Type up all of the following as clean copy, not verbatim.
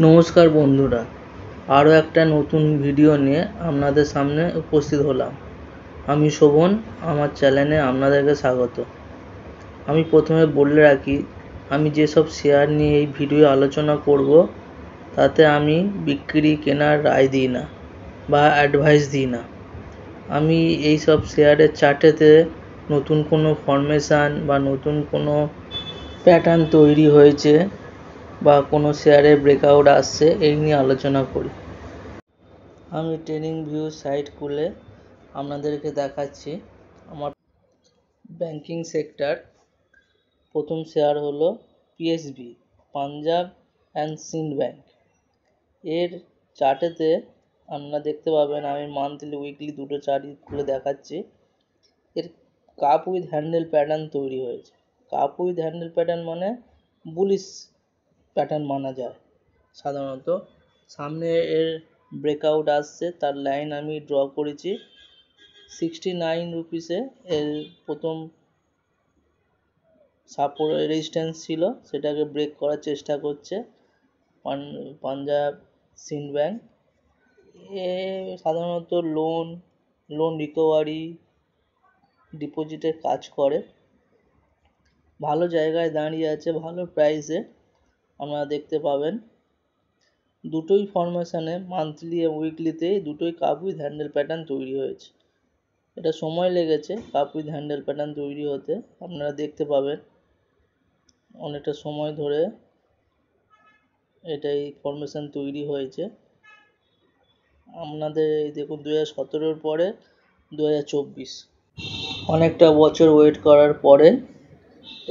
নমস্কার বন্ধুরা, আরও একটা নতুন ভিডিও নিয়ে আপনাদের সামনে উপস্থিত হলাম। আমি শোভন, আমার চ্যানেলে আপনাদেরকে স্বাগত। আমি প্রথমে বলে রাখি, আমি যেসব শেয়ার নিয়ে এই ভিডিও আলোচনা করব তাতে আমি বিক্রি কেনার রায় দিই না বা অ্যাডভাইস দিই না। আমি এই সব শেয়ারের চার্টেতে নতুন কোনো ফরমেশান বা নতুন কোনো প্যাটার্ন তৈরি হয়েছে বা কোনো শেয়ারে ব্রেকআউট আসছে এই নিয়ে আলোচনা করি। আমি ট্রেডিং ভিউ সাইট খুলে আপনাদেরকে দেখাচ্ছি। আমার ব্যাংকিং সেক্টর প্রথম শেয়ার হলো পিএসবি, পাঞ্জাব অ্যান্ড সিন্ড ব্যাংক। এর চার্টেতে আপনারা দেখতে পাবেন, আমি মান্থলি উইকলি দুটো চার্ট খুলে দেখাচ্ছি। এর কাপ উইথ হ্যান্ডেল প্যাটার্ন তৈরি হয়েছে। কাপ উইথ হ্যান্ডেল প্যাটার্ন মানে বুলিশ প্যাটার্ন মানা যায় সাধারণত। সামনে এর ব্রেকআউট আসছে, তার লাইন আমি ড্র করেছি 69 রুপিসে। এর প্রথম সাপোর্ট রেজিস্ট্যান্স ছিল, সেটাকে ব্রেক করার চেষ্টা করছে পাঞ্জাব সিন্ড ব্যাংক। এ সাধারণত লোন রিকভারি ডিপোজিটের কাজ করে। ভালো জায়গায় দাঁড়িয়ে আছে, ভালো প্রাইসে আপনারা দেখতে পাবেন। দুটোই ফরমেশানে মান্থলি এবং উইকলিতে দুটোই কাপ উইথ হ্যান্ডেল প্যাটার্ন তৈরি হয়েছে। এটা সময় লেগেছে কাপ উইথ হ্যান্ডেল প্যাটার্ন তৈরি হতে, আপনারা দেখতে পাবেন অনেকটা সময় ধরে এটাই ফরমেশান তৈরি হয়েছে। আপনাদের এই দেখুন 2017 পরে 2024 অনেকটা বছর ওয়েট করার পরে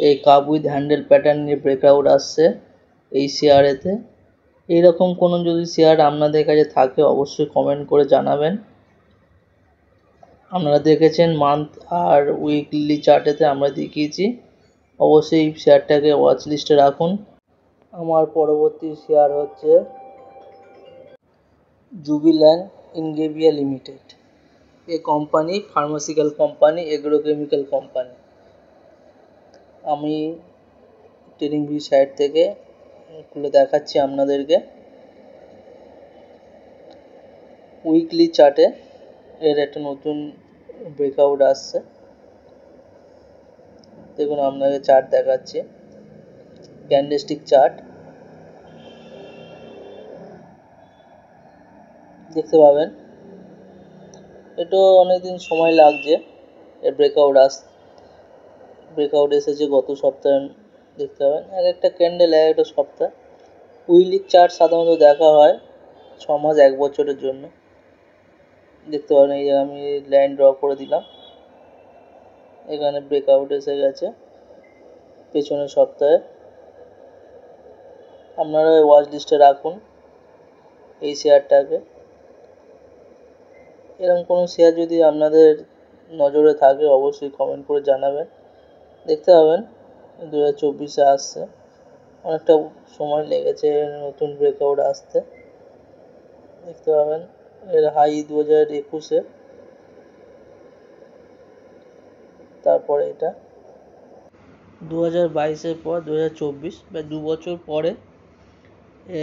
এই কাপ উইথ হ্যান্ডেল প্যাটার্ন নিয়ে ব্রেকআউট আসছে এই শেয়ারেতে। এইরকম কোনো যদি শেয়ার আপনাদের কাছে থাকে অবশ্যই কমেন্ট করে জানাবেন। আপনারা দেখেছেন মান্থ আর উইকলি চার্টেতে আমরা দেখিয়েছি। অবশ্যই এই শেয়ারটাকে ওয়াচ লিস্টে রাখুন। আমার পরবর্তী শেয়ার হচ্ছে জুবিল্যান্ট ইনগ্রেভিয়া লিমিটেড। এই কোম্পানি ফার্মাসিক্যাল কোম্পানি, এগ্রোকেমিক্যাল কোম্পানি। আমি ট্রেডিং ভিউ সাইট থেকে খুলে দেখাচ্ছি আপনাদেরকে। উইকলি চার্টে এর একটা নতুন ব্রেকআউট আসছে। দেখুন আপনাদের চার্ট দেখাচ্ছে, ক্যান্ডেলস্টিক চার্ট দেখতে পাবেন। এটা অনেকদিন সময় লাগছে এর ব্রেকআউট এসেছে গত সপ্তাহে। দেখতে পাবেন এক একটা ক্যান্ডেল এক একটা সপ্তাহ। উইকলি চার্ট সাধারণত দেখা হয় 6 মাস 1 বছরের জন্য। দেখতে পাবেন এই যে আমি লাইন ড্র করে দিলাম, এখানে ব্রেকআউট এসে গেছে পেছনের সপ্তাহে। আপনারা ওয়াচ লিস্টে রাখুন এই শেয়ারটাকে। এরকম কোনো শেয়ার যদি আপনাদের নজরে থাকে অবশ্যই কমেন্ট করে জানাবেন। দেখতে পাবেন 2024-এ আসছে, অনেকটা সময় লেগেছে নতুন ব্রেকআউট আসতে। দেখতে পাবেন এর হাই 2021-এ, তারপরে এটা 2022-এর পর 2024 বা 2 বছর পরে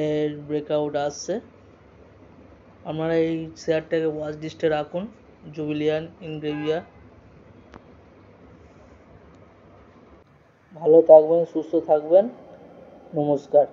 এর ব্রেকআউট আসছে। আপনারা এই শেয়ারটাকে ওয়াচ লিস্টে রাখুন, জুবিলিয়ান ইনগ্রেভিয়া। ভালো থাকবেন, সুস্থ থাকবেন, নমস্কার।